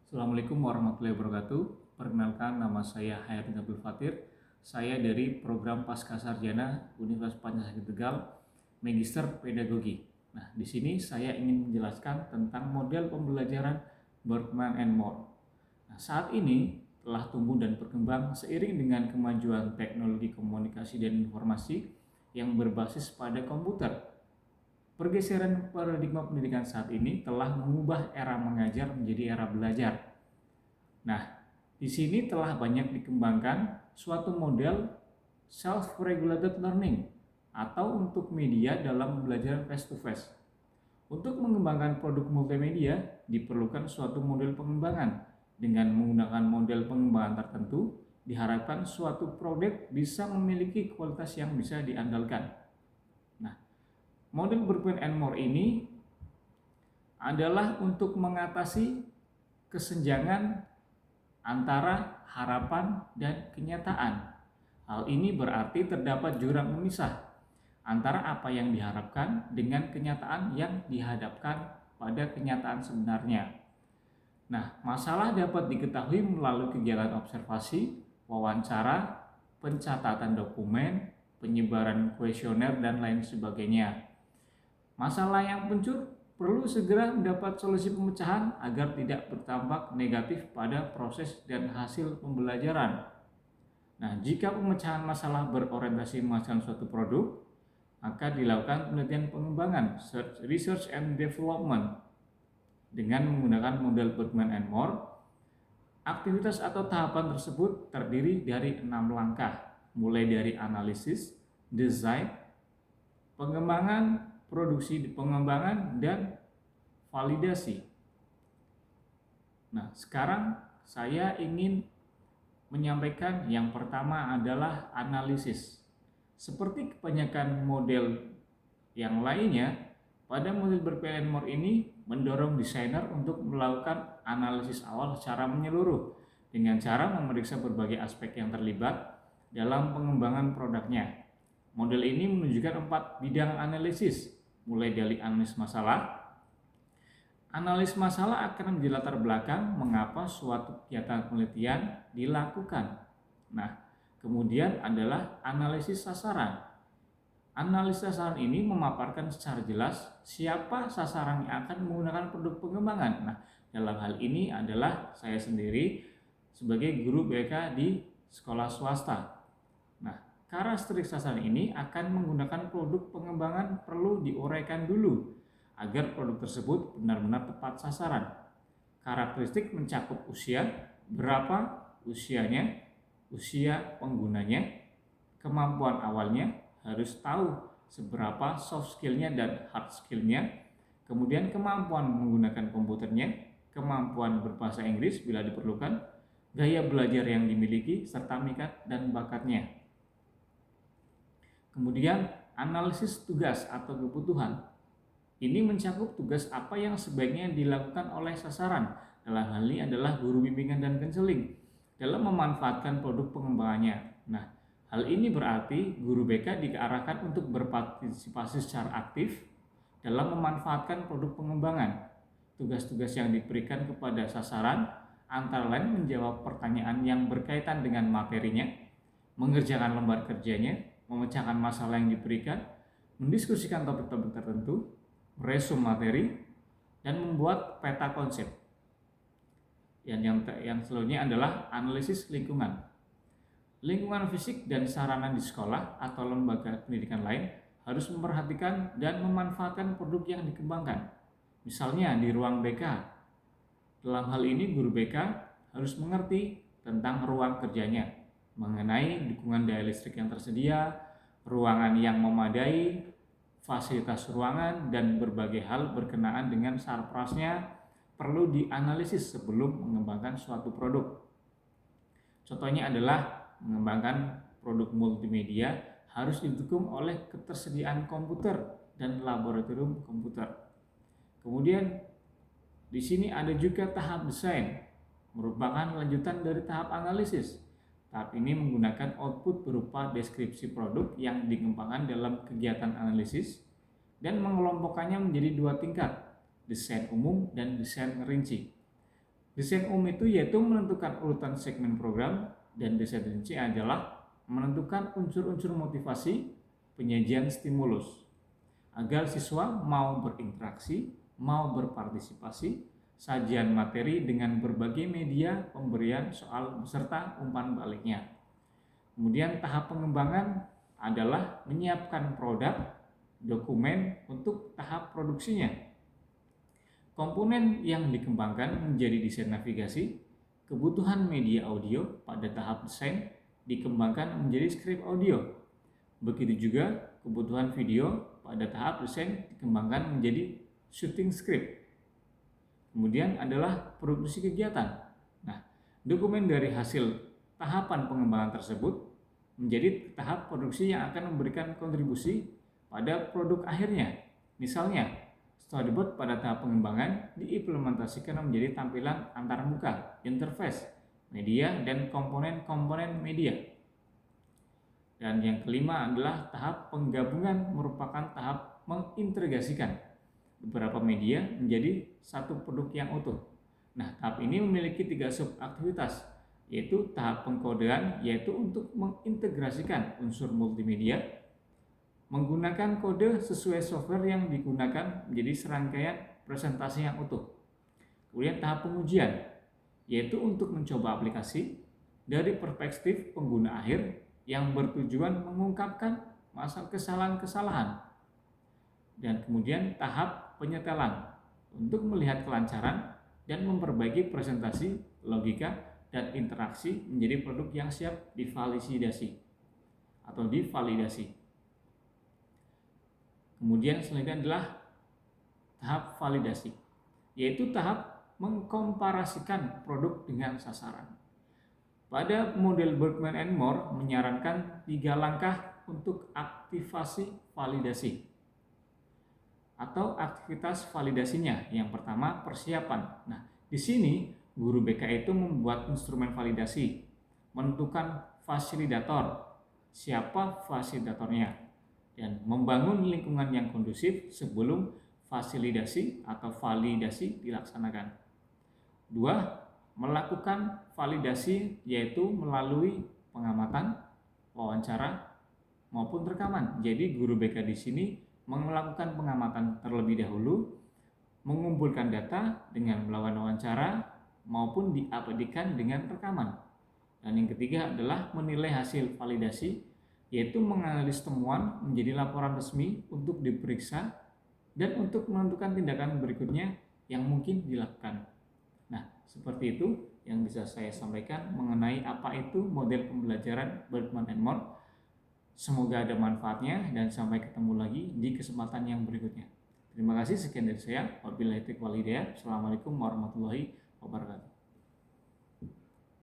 Assalamualaikum warahmatullahi wabarakatuh. Perkenalkan, nama saya Hayati Abdul Fatir. Saya dari program Pascasarjana Universitas Pancasila Tegal, Magister Pedagogi. Nah, di sini saya ingin menjelaskan tentang model pembelajaran Berkman and More. Nah, saat ini telah tumbuh dan berkembang seiring dengan kemajuan teknologi komunikasi dan informasi yang berbasis pada komputer. Pergeseran paradigma pendidikan saat ini telah mengubah era mengajar menjadi era belajar. Nah, di sini telah banyak dikembangkan suatu model self-regulated learning atau untuk media dalam pembelajaran face-to-face. Untuk mengembangkan produk multimedia, diperlukan suatu model pengembangan. Dengan menggunakan model pengembangan tertentu, diharapkan suatu produk bisa memiliki kualitas yang bisa diandalkan. Nah, model Berkman and More ini adalah untuk mengatasi kesenjangan antara harapan dan kenyataan. Hal ini berarti terdapat jurang memisah antara apa yang diharapkan dengan kenyataan yang dihadapkan pada kenyataan sebenarnya. Nah, masalah dapat diketahui melalui kegiatan observasi, wawancara, pencatatan dokumen, penyebaran kuesioner, dan lain sebagainya. Masalah yang muncul perlu segera mendapat solusi pemecahan agar tidak berdampak negatif pada proses dan hasil pembelajaran. Nah, jika pemecahan masalah berorientasi menghasilkan suatu produk, maka dilakukan penelitian pengembangan, research and development, dengan menggunakan model Berkman and More. Aktivitas atau tahapan tersebut terdiri dari 6 langkah, mulai dari analisis, desain, pengembangan, produksi pengembangan, dan validasi. Nah, sekarang saya ingin menyampaikan yang pertama adalah analisis. Seperti kebanyakan model yang lainnya, pada model Berkman and More ini mendorong desainer untuk melakukan analisis awal secara menyeluruh dengan cara memeriksa berbagai aspek yang terlibat dalam pengembangan produknya. Model ini menunjukkan 4 bidang analisis, mulai dari analisis masalah. Analis masalah akan menjadi latar belakang mengapa suatu kegiatan penelitian dilakukan. Nah, kemudian adalah analisis sasaran. Analisis sasaran ini memaparkan secara jelas siapa sasaran yang akan menggunakan produk pengembangan. Nah, dalam hal ini adalah saya sendiri sebagai guru BK di sekolah swasta. Nah, karakteristik sasaran ini akan menggunakan produk pengembangan perlu diuraikan dulu agar produk tersebut benar-benar tepat sasaran. Karakteristik mencakup usia, berapa usianya, usia penggunanya, kemampuan awalnya, harus tahu seberapa soft skillnya dan hard skillnya, kemudian kemampuan menggunakan komputernya, kemampuan berbahasa Inggris bila diperlukan, gaya belajar yang dimiliki, serta minat dan bakatnya. Kemudian analisis tugas atau kebutuhan. Ini mencakup tugas apa yang sebaiknya dilakukan oleh sasaran. Dalam hal ini adalah guru bimbingan dan konseling dalam memanfaatkan produk pengembangannya. Nah, hal ini berarti guru BK diarahkan untuk berpartisipasi secara aktif dalam memanfaatkan produk pengembangan. Tugas-tugas yang diberikan kepada sasaran antara lain menjawab pertanyaan yang berkaitan dengan materinya, mengerjakan lembar kerjanya, memecahkan masalah yang diberikan, mendiskusikan topik-topik tertentu, resume materi, dan membuat peta konsep. Yang selanjutnya adalah analisis lingkungan. Lingkungan fisik dan sarana di sekolah atau lembaga pendidikan lain harus memperhatikan dan memanfaatkan produk yang dikembangkan. Misalnya di ruang BK. Dalam hal ini guru BK harus mengerti tentang ruang kerjanya, mengenai dukungan daya listrik yang tersedia, ruangan yang memadai, fasilitas ruangan, dan berbagai hal berkenaan dengan sarprasnya perlu dianalisis sebelum mengembangkan suatu produk. Contohnya adalah mengembangkan produk multimedia harus didukung oleh ketersediaan komputer dan laboratorium komputer. Kemudian di sini ada juga tahap desain, merupakan lanjutan dari tahap analisis. Tahap ini menggunakan output berupa deskripsi produk yang dikembangkan dalam kegiatan analisis dan mengelompokkannya menjadi 2 tingkat, desain umum dan desain rinci. Desain umum itu yaitu menentukan urutan segmen program, dan desain rinci adalah menentukan unsur-unsur motivasi, penyajian stimulus agar siswa mau berinteraksi, mau berpartisipasi, sajian materi dengan berbagai media pemberian soal beserta umpan baliknya. Kemudian tahap pengembangan adalah menyiapkan produk, dokumen untuk tahap produksinya. Komponen yang dikembangkan menjadi desain navigasi, kebutuhan media audio pada tahap desain dikembangkan menjadi skrip audio. Begitu juga kebutuhan video pada tahap desain dikembangkan menjadi shooting script. Kemudian adalah produksi kegiatan. Nah, dokumen dari hasil tahapan pengembangan tersebut menjadi tahap produksi yang akan memberikan kontribusi pada produk akhirnya. Misalnya, storyboard pada tahap pengembangan diimplementasikan menjadi tampilan antarmuka, interface, media, dan komponen-komponen media. Dan yang kelima adalah tahap penggabungan, merupakan tahap mengintegrasikan beberapa media menjadi satu produk yang utuh. Nah, tahap ini memiliki 3 subaktivitas, yaitu tahap pengkodean, yaitu untuk mengintegrasikan unsur multimedia, menggunakan kode sesuai software yang digunakan menjadi serangkaian presentasi yang utuh. Kemudian tahap pengujian, yaitu untuk mencoba aplikasi dari perspektif pengguna akhir yang bertujuan mengungkapkan masalah kesalahan-kesalahan. Dan kemudian tahap penyetelan, untuk melihat kelancaran dan memperbaiki presentasi, logika, dan interaksi menjadi produk yang siap divalidasi atau divalidasi. Kemudian selanjutnya adalah tahap validasi, yaitu tahap mengkomparasikan produk dengan sasaran. Pada model Bergman and Moore menyarankan 3 langkah untuk aktivasi validasi atau aktivitas validasinya. Yang pertama, persiapan. Nah, di sini guru BK itu membuat instrumen validasi, menentukan fasilitator, siapa fasilitatornya, dan membangun lingkungan yang kondusif sebelum fasilitasi atau validasi dilaksanakan. 2. Melakukan validasi, yaitu melalui pengamatan, wawancara, maupun rekaman. Jadi guru BK di sini melakukan pengamatan terlebih dahulu, mengumpulkan data dengan melakukan wawancara, maupun diabadikan dengan rekaman. Dan yang ketiga adalah menilai hasil validasi, yaitu menganalisis temuan menjadi laporan resmi untuk diperiksa dan untuk menentukan tindakan berikutnya yang mungkin dilakukan. Nah, seperti itu yang bisa saya sampaikan mengenai apa itu model pembelajaran Bergman and Moore. Semoga ada manfaatnya dan sampai ketemu lagi di kesempatan yang berikutnya. Terima kasih, sekian dari saya. Wabillahi taufiq wal hidayah. Assalamualaikum warahmatullahi wabarakatuh.